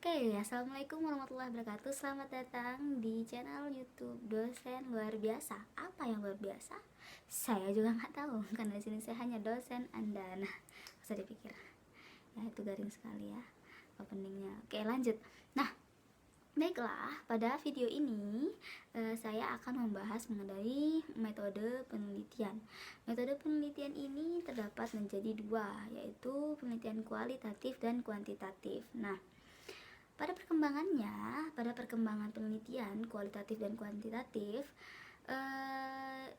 Oke, assalamualaikum warahmatullahi wabarakatuh. Selamat datang di channel YouTube Dosen Luar Biasa. Apa yang luar biasa? Saya juga nggak tahu, karena di sini saya hanya dosen Anda. Nah, nggak usah dipikir. Ya itu garing sekali ya openingnya. Oke, lanjut. Nah, baiklah, pada video ini saya akan membahas mengenai metode penelitian. Metode penelitian ini terdapat menjadi dua, yaitu penelitian kualitatif dan kuantitatif. Nah, pada perkembangan penelitian kualitatif dan kuantitatif,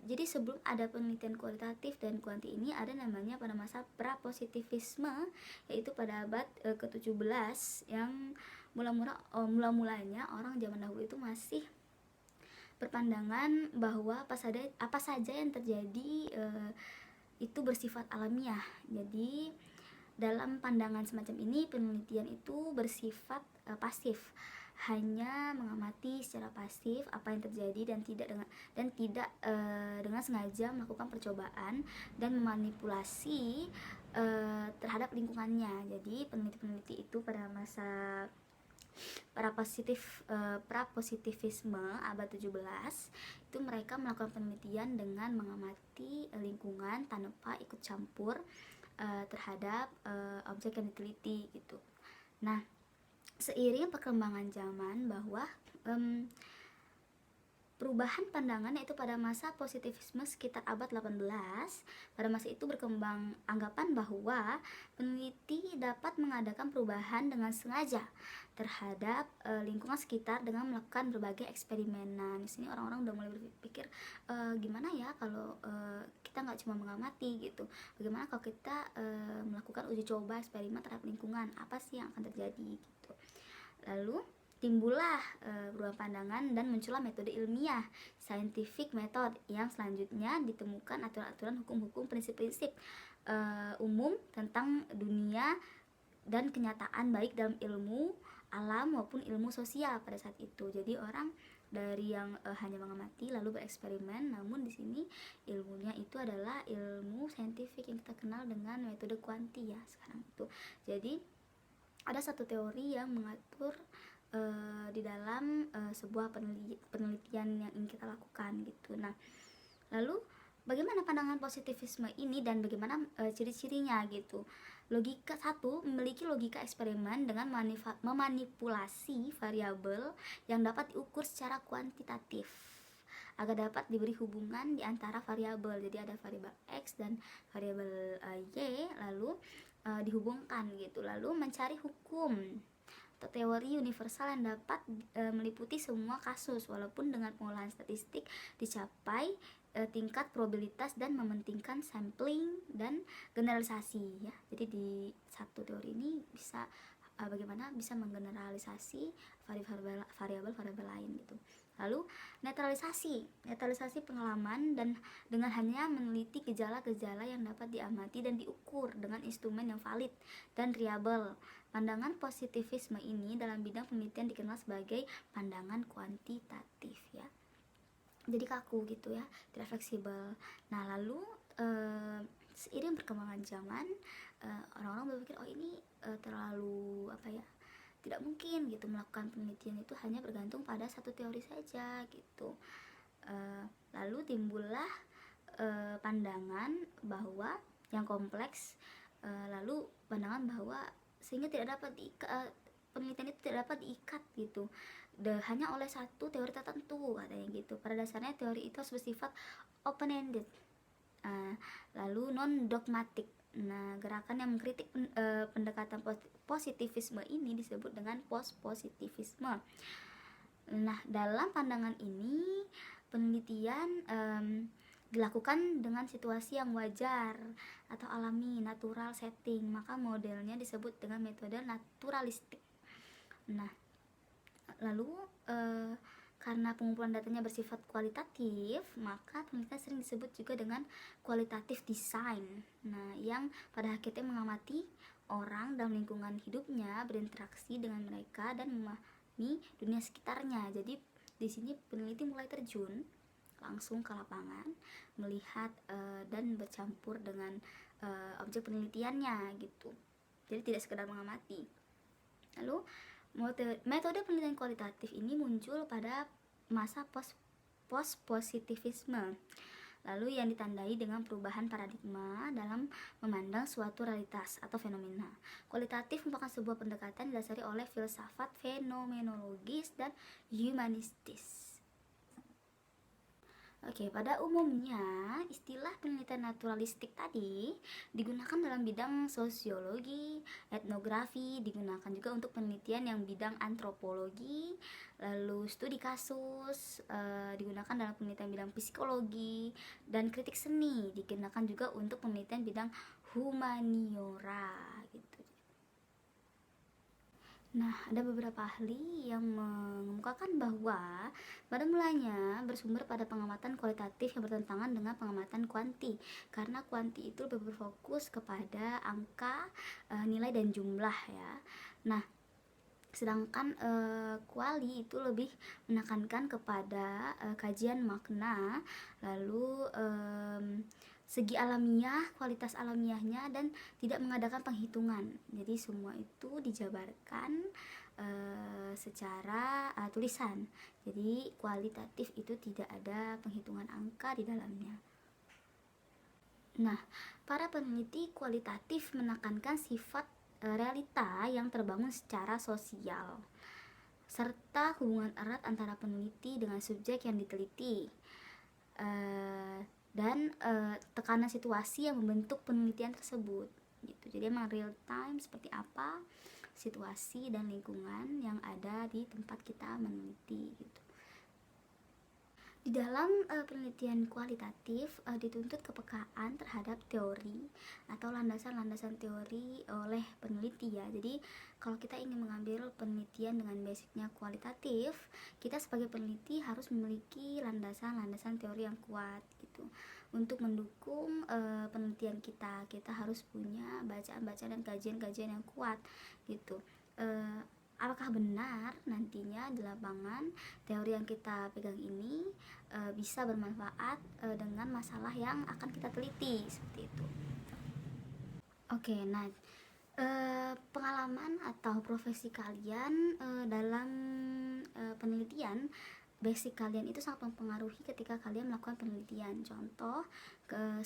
jadi sebelum ada penelitian kualitatif dan kuanti ini ada namanya pada masa prapositivisme, yaitu pada abad ke-17 yang mula-mulanya orang zaman dahulu itu masih berpandangan bahwa apa saja yang terjadi itu bersifat alamiah. Jadi dalam pandangan semacam ini, penelitian itu bersifat pasif, hanya mengamati secara pasif apa yang terjadi dan tidak dengan sengaja melakukan percobaan dan memanipulasi terhadap lingkungannya. Jadi peneliti-peneliti itu pada masa prapositivisme abad 17 itu mereka melakukan penelitian dengan mengamati lingkungan tanpa ikut campur terhadap objek yang diteliti gitu. Nah, seiring perkembangan zaman bahwa perubahan pandangan, yaitu pada masa positivisme sekitar abad 18, pada masa itu berkembang anggapan bahwa peneliti dapat mengadakan perubahan dengan sengaja terhadap lingkungan sekitar dengan melakukan berbagai eksperimen. Nah, di sini orang-orang udah mulai berpikir gimana ya kalau kita nggak cuma mengamati gitu, bagaimana kalau kita melakukan uji coba eksperimen terhadap lingkungan, apa sih yang akan terjadi gitu. Lalu timbullah perubahan pandangan dan muncullah metode ilmiah, scientific method, yang selanjutnya ditemukan aturan-aturan hukum-hukum prinsip-prinsip umum tentang dunia dan kenyataan, baik dalam ilmu alam maupun ilmu sosial pada saat itu. Jadi orang dari yang hanya mengamati lalu bereksperimen, namun di sini ilmunya itu adalah ilmu saintifik yang kita kenal dengan metode kuanti ya sekarang itu. Jadi ada satu teori yang mengatur di dalam sebuah penelitian yang ingin kita lakukan gitu. Nah, lalu bagaimana pandangan positivisme ini dan bagaimana ciri-cirinya gitu. Logika satu, memiliki logika eksperimen dengan memanipulasi variabel yang dapat diukur secara kuantitatif agar dapat diberi hubungan di antara variabel. Jadi ada variabel X dan variabel Y, lalu dihubungkan gitu. Lalu mencari hukum atau teori universal yang dapat meliputi semua kasus, walaupun dengan pengolahan statistik dicapai tingkat probabilitas dan mementingkan sampling dan generalisasi ya. Jadi di satu teori ini bisa bagaimana bisa menggeneralisasi variabel lain gitu. Lalu netralisasi pengalaman dan dengan hanya meneliti gejala-gejala yang dapat diamati dan diukur dengan instrumen yang valid dan reliable. Pandangan positivisme ini dalam bidang penelitian dikenal sebagai pandangan kuantitatif ya. Jadi kaku gitu ya, tidak fleksibel. Nah, lalu seiring perkembangan zaman orang-orang berpikir ini terlalu tidak mungkin gitu melakukan penelitian itu hanya bergantung pada satu teori saja gitu. Lalu timbullah pandangan bahwa yang kompleks, lalu pandangan bahwa sehingga penelitian itu tidak dapat diikat gitu hanya oleh satu teori tertentu katanya gitu. Pada dasarnya teori itu harus bersifat open-ended, lalu non-dogmatik. Nah, gerakan yang mengkritik pendekatan positivisme ini disebut dengan post-positivisme. Nah, dalam pandangan ini penelitian dilakukan dengan situasi yang wajar atau alami, natural setting, maka modelnya disebut dengan metode naturalistik. Nah, lalu karena pengumpulan datanya bersifat kualitatif, maka penelitian sering disebut juga dengan kualitatif design. Nah, yang pada hakikatnya mengamati orang dalam lingkungan hidupnya, berinteraksi dengan mereka dan memahami dunia sekitarnya. Jadi di sini peneliti mulai terjun langsung ke lapangan, melihat dan bercampur dengan objek penelitiannya gitu. Jadi tidak sekedar mengamati. Lalu Metode penelitian kualitatif ini muncul pada masa post-positivisme, lalu yang ditandai dengan perubahan paradigma dalam memandang suatu realitas atau fenomena. Kualitatif merupakan sebuah pendekatan didasari oleh filsafat fenomenologis dan humanistis. Oke, pada umumnya istilah penelitian naturalistik tadi digunakan dalam bidang sosiologi, etnografi, digunakan juga untuk penelitian yang bidang antropologi, lalu studi kasus, digunakan dalam penelitian bidang psikologi, dan kritik seni digunakan juga untuk penelitian bidang humaniora gitu. Nah, ada beberapa ahli yang mengemukakan bahwa pada mulanya bersumber pada pengamatan kualitatif yang bertentangan dengan pengamatan kuanti, karena kuanti itu lebih berfokus kepada angka, nilai dan jumlah ya. Nah, sedangkan kuali itu lebih menekankan kepada kajian makna, lalu segi alamiah, kualitas alamiahnya, dan tidak mengadakan penghitungan. Jadi semua itu dijabarkan secara tulisan. Jadi kualitatif itu tidak ada penghitungan angka di dalamnya. Nah, para peneliti kualitatif menekankan sifat realita yang terbangun secara sosial, serta hubungan erat antara peneliti dengan subjek yang diteliti, dan tekanan situasi yang membentuk penelitian tersebut gitu. Jadi emang real time seperti apa situasi dan lingkungan yang ada di tempat kita meneliti gitu. Di dalam penelitian kualitatif dituntut kepekaan terhadap teori atau landasan-landasan teori oleh peneliti ya. Jadi kalau kita ingin mengambil penelitian dengan basicnya kualitatif, kita sebagai peneliti harus memiliki landasan-landasan teori yang kuat gitu. Untuk mendukung penelitian kita harus punya bacaan-bacaan dan kajian-kajian yang kuat gitu. Apakah benar nantinya di lapangan teori yang kita pegang ini bisa bermanfaat dengan masalah yang akan kita teliti seperti itu. Oke, nah pengalaman atau profesi kalian dalam penelitian, basic kalian itu sangat mempengaruhi ketika kalian melakukan penelitian. Contoh,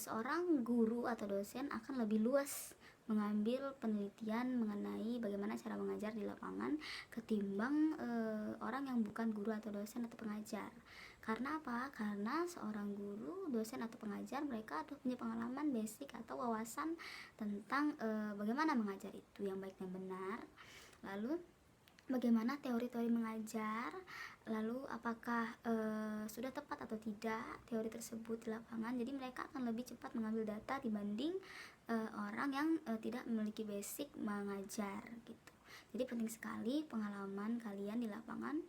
seorang guru atau dosen akan lebih luas mengambil penelitian mengenai bagaimana cara mengajar di lapangan ketimbang orang yang bukan guru atau dosen atau pengajar. Karena apa? Karena seorang guru, dosen atau pengajar, mereka sudah punya pengalaman basic atau wawasan tentang bagaimana mengajar itu yang baik dan benar, lalu bagaimana teori-teori mengajar, lalu apakah sudah tepat atau tidak teori tersebut di lapangan. Jadi mereka akan lebih cepat mengambil data dibanding orang yang tidak memiliki basic mengajar gitu. Jadi penting sekali pengalaman kalian di lapangan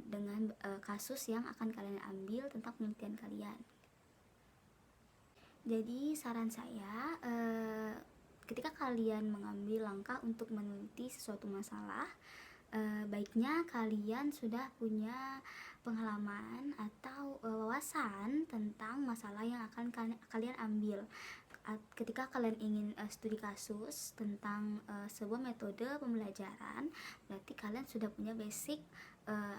dengan kasus yang akan kalian ambil tentang penelitian kalian. Jadi saran saya, ketika kalian mengambil langkah untuk meneliti sesuatu masalah, baiknya kalian sudah punya pengalaman atau wawasan tentang masalah yang akan kalian ambil. Ketika kalian ingin studi kasus tentang sebuah metode pembelajaran, berarti kalian sudah punya basic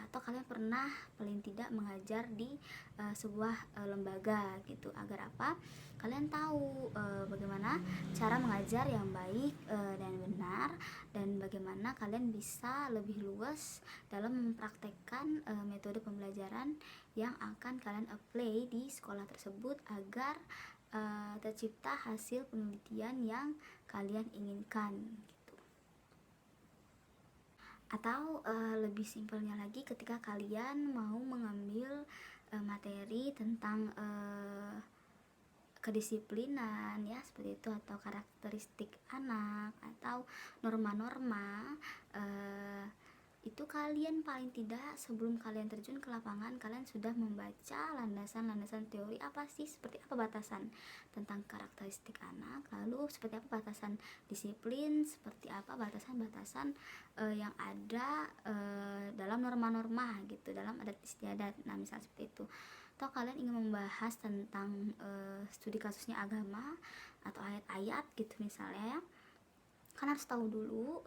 atau kalian pernah paling tidak mengajar di sebuah lembaga gitu. Agar apa? Kalian tahu bagaimana cara mengajar yang baik dan benar, dan bagaimana kalian bisa lebih luas dalam mempraktekkan metode pembelajaran yang akan kalian apply di sekolah tersebut agar tercipta hasil penelitian yang kalian inginkan gitu. Atau lebih simpelnya lagi, ketika kalian mau mengambil materi tentang kedisiplinan ya seperti itu, atau karakteristik anak, atau norma-norma, itu kalian paling tidak sebelum kalian terjun ke lapangan, kalian sudah membaca landasan-landasan teori apa sih, seperti apa batasan tentang karakteristik anak, lalu seperti apa batasan disiplin, seperti apa batasan-batasan yang ada dalam norma-norma gitu, dalam adat istiadat. Nah misal seperti itu. Atau kalian ingin membahas tentang studi kasusnya agama atau ayat-ayat gitu misalnya ya, kan harus tahu dulu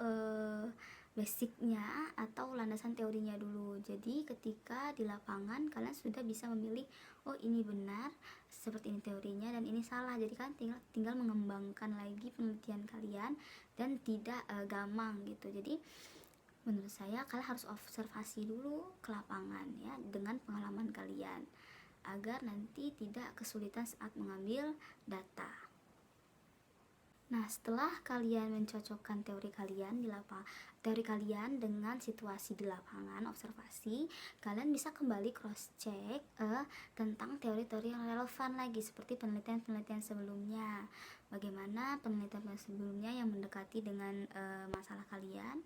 basicnya atau landasan teorinya dulu. Jadi ketika di lapangan kalian sudah bisa memilih, oh ini benar, seperti ini teorinya, dan ini salah. Jadi kan tinggal mengembangkan lagi penelitian kalian dan tidak gamang gitu. Jadi menurut saya kalian harus observasi dulu ke lapangan ya, dengan pengalaman kalian, agar nanti tidak kesulitan saat mengambil data. Nah, setelah kalian mencocokkan teori kalian dengan situasi di lapangan, observasi, kalian bisa kembali cross check tentang teori-teori yang relevan lagi, seperti penelitian-penelitian sebelumnya. Bagaimana penelitian sebelumnya yang mendekati dengan masalah kalian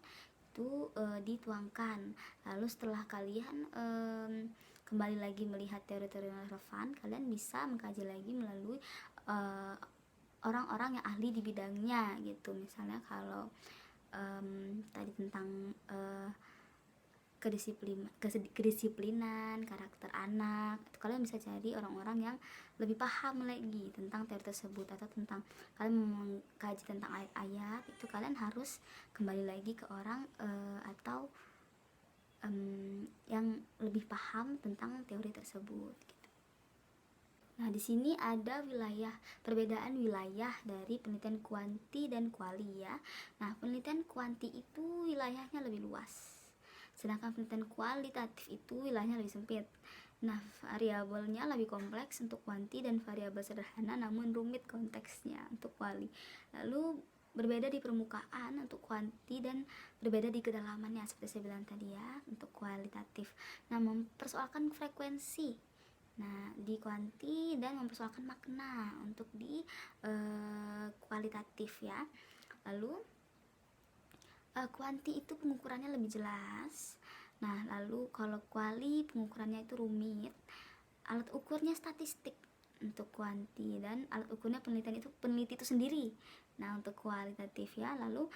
itu dituangkan. Lalu setelah kalian kembali lagi melihat teori-teori yang relevan, kalian bisa mengkaji lagi melalui orang-orang yang ahli di bidangnya gitu. Misalnya kalau tadi tentang kedisiplinan, karakter anak, itu kalian bisa cari orang-orang yang lebih paham lagi tentang teori tersebut. Atau tentang kalian mengkaji tentang ayat-ayat, itu kalian harus kembali lagi ke orang atau yang lebih paham tentang teori tersebut gitu. Nah, di sini ada perbedaan wilayah dari penelitian kuanti dan kuali ya. Nah, penelitian kuanti itu wilayahnya lebih luas, sedangkan penelitian kualitatif itu wilayahnya lebih sempit. Nah, variabelnya lebih kompleks untuk kuanti dan variabel sederhana namun rumit konteksnya untuk kuali. Lalu berbeda di permukaan untuk kuanti dan berbeda di kedalamannya seperti saya bilang tadi ya untuk kualitatif. Nah, mempersoalkan frekuensi di kuanti dan mempersoalkan makna untuk di kualitatif ya. Lalu kuanti itu pengukurannya lebih jelas. Nah, lalu kalau kuali pengukurannya itu rumit. Alat ukurnya statistik untuk kuanti, dan alat ukurnya peneliti itu sendiri. Nah, untuk kualitatif ya. Lalu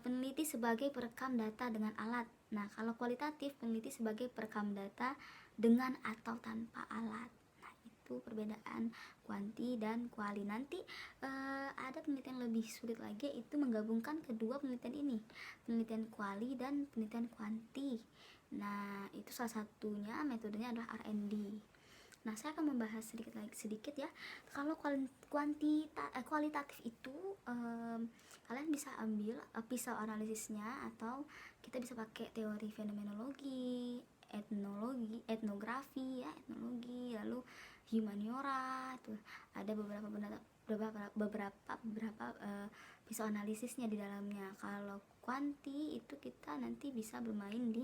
peneliti sebagai perekam data dengan alat. Nah, kalau kualitatif peneliti sebagai perekam data dengan atau tanpa alat. Nah, itu perbedaan kuanti dan kuali. Nanti ada penelitian lebih sulit lagi, itu menggabungkan kedua penelitian ini, penelitian kuali dan penelitian kuanti. Nah, itu salah satunya metodenya adalah R&D. Nah, saya akan membahas sedikit ya. Kalau kualitatif itu kalian bisa ambil pisau analisisnya, atau kita bisa pakai teori fenomenologi, etnografi ya, etnologi, lalu humaniora. Tuh ada beberapa pisau analisisnya di dalamnya. Kalau kuanti itu kita nanti bisa bermain di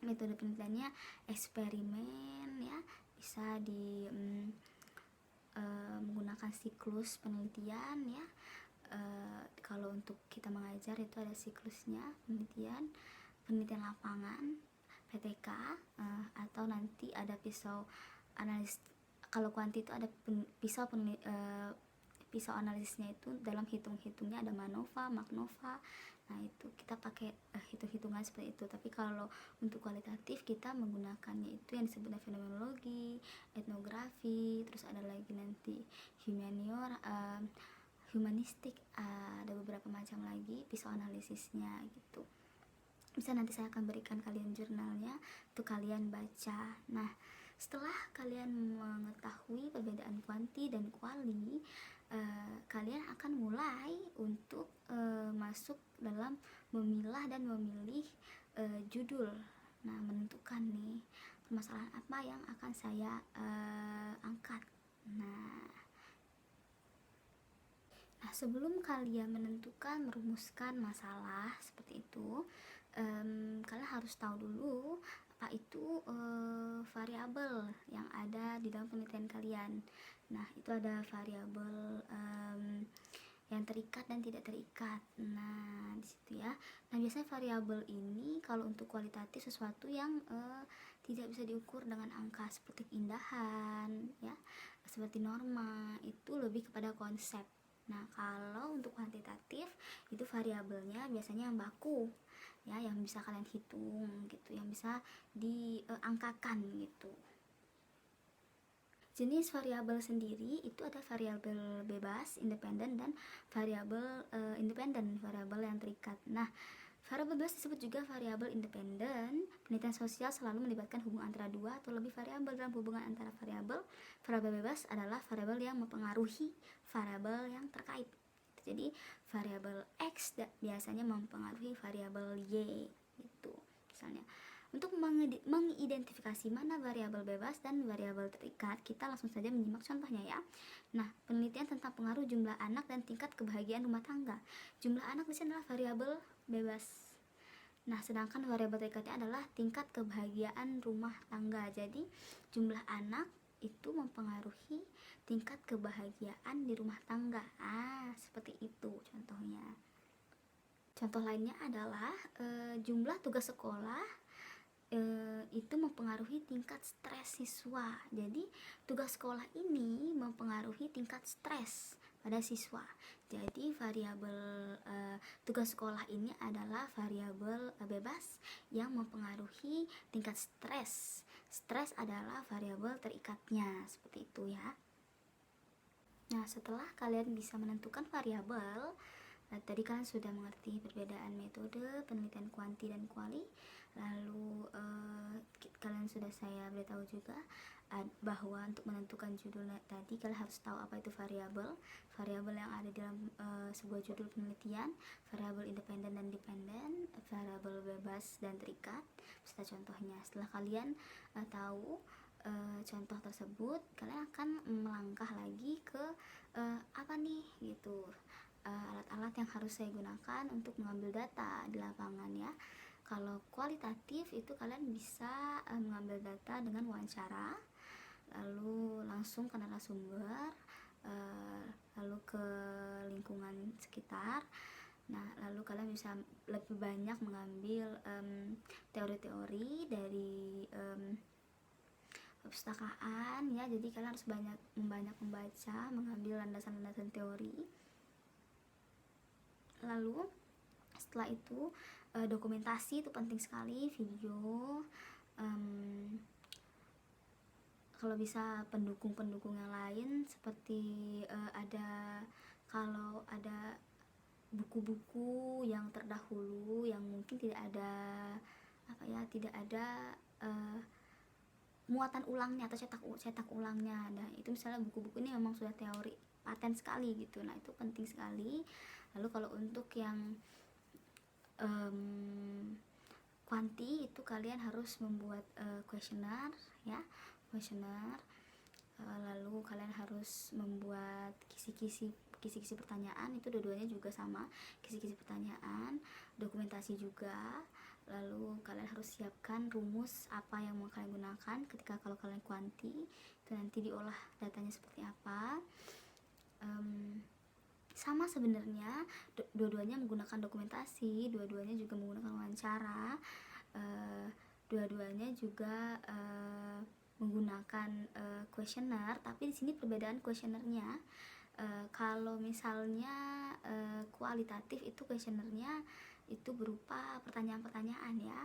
metode penelitiannya eksperimen ya, bisa di menggunakan siklus penelitian ya. Kalau untuk kita mengajar itu ada siklusnya, penelitian lapangan, PTK, atau nanti ada pisau analis. Kalau kuanti itu ada pisau analisisnya itu dalam hitung-hitungnya ada MANOVA, MAGNOVA. Nah, itu kita pakai hitung-hitungan seperti itu. Tapi kalau untuk kualitatif kita menggunakannya itu yang disebutnya fenomenologi, etnografi, terus ada lagi nanti humaniora, humanistik, ada beberapa macam lagi pisau analisisnya gitu. Bisa nanti saya akan berikan kalian jurnalnya untuk kalian baca. Nah, setelah kalian mengetahui perbedaan kuanti dan kuali, kalian akan mulai untuk masuk dalam memilah dan memilih judul. Nah, menentukan nih permasalahan apa yang akan saya angkat. Nah, sebelum kalian menentukan, merumuskan masalah seperti itu, kalian harus tahu dulu apa itu variabel yang ada di dalam penelitian kalian. Nah, itu ada variabel yang terikat dan tidak terikat. Nah, di situ ya. Nah, biasanya variabel ini kalau untuk kualitatif sesuatu yang tidak bisa diukur dengan angka, seperti keindahan ya, seperti norma, itu lebih kepada konsep. Nah, kalau untuk kuantitatif itu variabelnya biasanya yang baku ya, yang bisa kalian hitung gitu, yang bisa diangkakan gitu. Jenis variabel sendiri itu ada variabel bebas, independen, dan variabel independen, variabel yang terikat. Nah, Variabel bebas disebut juga variabel independen. Penelitian sosial selalu melibatkan hubungan antara dua atau lebih variabel. Dalam hubungan antara variabel bebas adalah variabel yang mempengaruhi variabel yang terkait. Jadi variabel X biasanya mempengaruhi variabel Y gitu. Misalnya, untuk mengidentifikasi mana variabel bebas dan variabel terikat, kita langsung saja menyimak contohnya ya. Nah, penelitian tentang pengaruh jumlah anak dan tingkat kebahagiaan rumah tangga. Jumlah anak di sini adalah variabel bebas. Nah, sedangkan variabel terikatnya adalah tingkat kebahagiaan rumah tangga. Jadi, jumlah anak itu mempengaruhi tingkat kebahagiaan di rumah tangga. Seperti itu contohnya. Contoh lainnya adalah jumlah tugas sekolah itu mempengaruhi tingkat stres siswa. Jadi tugas sekolah ini mempengaruhi tingkat stres pada siswa. Jadi variabel tugas sekolah ini adalah variabel bebas yang mempengaruhi tingkat stres. Stres adalah variabel terikatnya, seperti itu ya. Nah, setelah kalian bisa menentukan variabel, tadi kalian sudah mengerti perbedaan metode penelitian kuanti dan kuali. Lalu kalian sudah saya beritahu juga bahwa untuk menentukan judul tadi kalian harus tahu apa itu variabel yang ada dalam sebuah judul penelitian, variabel independen dan dependen, variabel bebas dan terikat, serta contohnya. Setelah kalian tahu contoh tersebut, kalian akan melangkah lagi ke apa nih gitu, alat-alat yang harus saya gunakan untuk mengambil data di lapangan ya. Kalau kualitatif itu kalian bisa mengambil data dengan wawancara, lalu langsung ke narasumber, lalu ke lingkungan sekitar. Nah, lalu kalian bisa lebih banyak mengambil teori-teori dari perpustakaan ya. Jadi kalian harus banyak membaca, mengambil landasan-landasan teori. Lalu setelah itu dokumentasi itu penting sekali, video, kalau bisa pendukung-pendukung yang lain seperti kalau ada buku-buku yang terdahulu yang mungkin tidak ada muatan ulangnya atau cetak ulangnya. Nah, itu misalnya buku-buku ini memang sudah teori paten sekali gitu. Nah, itu penting sekali. Lalu kalau untuk yang kuanti itu kalian harus membuat kuesioner ya, lalu kalian harus membuat kisi-kisi pertanyaan. Itu dua-duanya juga sama, kisi-kisi pertanyaan, dokumentasi juga. Lalu kalian harus siapkan rumus apa yang mau kalian gunakan ketika kalau kalian kuanti, itu nanti diolah datanya seperti apa. Sama sebenarnya, dua-duanya menggunakan dokumentasi, dua-duanya juga menggunakan wawancara, dua-duanya juga menggunakan kuesioner. Tapi di sini perbedaan kuesionernya, kalau misalnya kualitatif itu kuesionernya itu berupa pertanyaan-pertanyaan ya,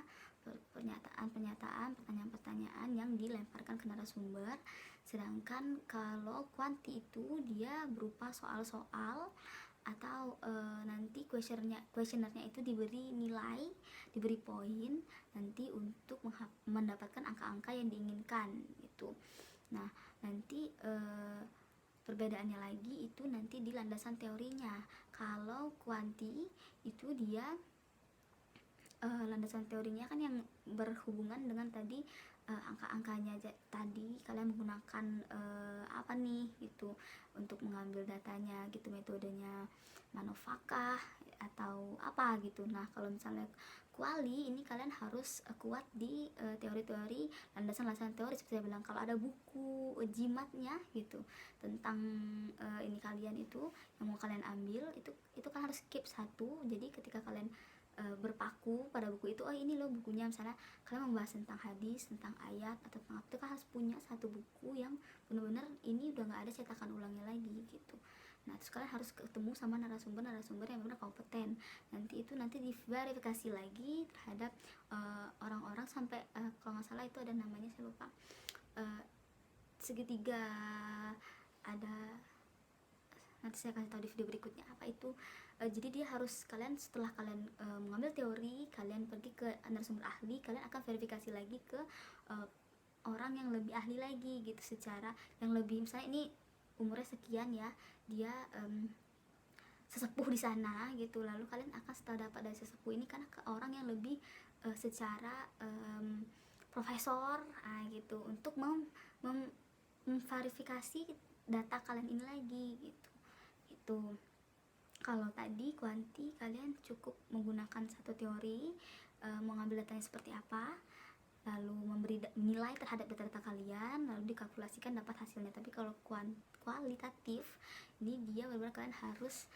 pernyataan-pernyataan, pertanyaan-pertanyaan yang dilemparkan ke narasumber. Sedangkan kalau kuanti itu dia berupa soal-soal atau nanti kuesionernya itu diberi nilai, diberi poin nanti untuk mendapatkan angka-angka yang diinginkan gitu. Nah, nanti perbedaannya lagi itu nanti di landasan teorinya. Kalau kuanti itu dia landasan teorinya kan yang berhubungan dengan tadi angka-angkanya tadi. Kalian menggunakan apa nih gitu untuk mengambil datanya gitu, metodenya manufakah atau apa gitu. Nah, kalau misalnya kuali ini kalian harus kuat di teori-teori, landasan-landasan teori seperti saya bilang. Kalau ada buku jimatnya gitu tentang ini kalian itu yang mau kalian ambil, itu kan harus keep satu. Jadi ketika kalian berpaku pada buku itu, ini loh bukunya, misalnya kalian membahas tentang hadis, tentang ayat atau tentang apa, itu kan harus punya satu buku yang benar-benar ini udah nggak ada cetakan ulangnya lagi gitu. Nah, terus kalian harus ketemu sama narasumber yang benar kompeten. Nanti diverifikasi lagi terhadap orang-orang sampai kalau nggak salah itu ada namanya, saya lupa, segitiga, ada Nanti saya kasih tahu di video berikutnya apa itu. Jadi dia harus, kalian setelah kalian mengambil teori, kalian pergi ke narasumber ahli, kalian akan verifikasi lagi ke orang yang lebih ahli lagi gitu, secara yang lebih, misalnya ini umurnya sekian ya, dia sesepuh di sana gitu, lalu kalian akan setelah dapat dari sesepuh ini karena ke orang yang lebih secara profesor gitu, untuk memverifikasi data kalian ini lagi gitu. Itu kalau tadi kuanti, kalian cukup menggunakan satu teori, mengambil datanya seperti apa, lalu memberi nilai terhadap data-data kalian, lalu dikalkulasikan dapat hasilnya. Tapi kalau kualitatif ini dia benar-benar kalian harus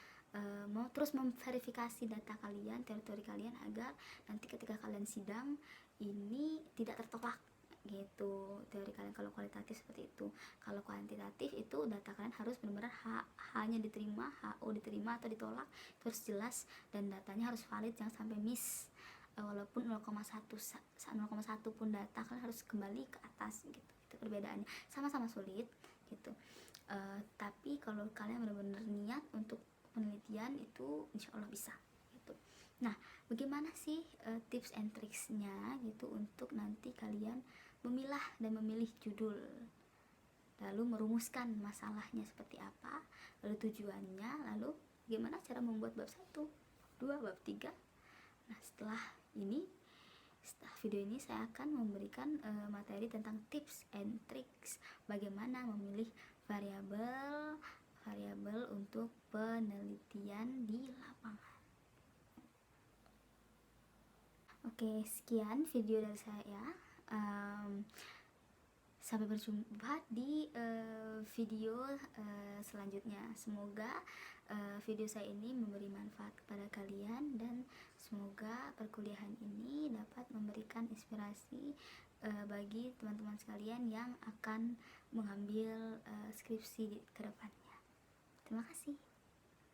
mau terus memverifikasi data kalian, teori-teori kalian, agar nanti ketika kalian sidang ini tidak tertolak gitu teori kalian. Kalau kualitatif seperti itu. Kalau kuantitatif itu data kalian harus benar-benar hanya diterima, HO diterima atau ditolak, terus jelas, dan datanya harus valid, jangan sampai miss. Walaupun 0,1 pun data kalian harus kembali ke atas gitu. Itu perbedaannya, sama-sama sulit gitu. Tapi kalau kalian benar-benar niat untuk penelitian itu insya Allah bisa gitu. Nah, bagaimana sih tips and tricksnya gitu untuk nanti kalian memilah dan memilih judul, lalu merumuskan masalahnya seperti apa, lalu tujuannya, lalu bagaimana cara membuat bab 1, 2, bab 3. Nah, setelah video ini saya akan memberikan materi tentang tips and tricks bagaimana memilih variabel untuk penelitian di lapangan. Oke, sekian video dari saya. Sampai berjumpa di video selanjutnya. Semoga video saya ini memberi manfaat kepada kalian, dan semoga perkuliahan ini dapat memberikan inspirasi bagi teman-teman sekalian yang akan mengambil skripsi ke depannya. Terima kasih.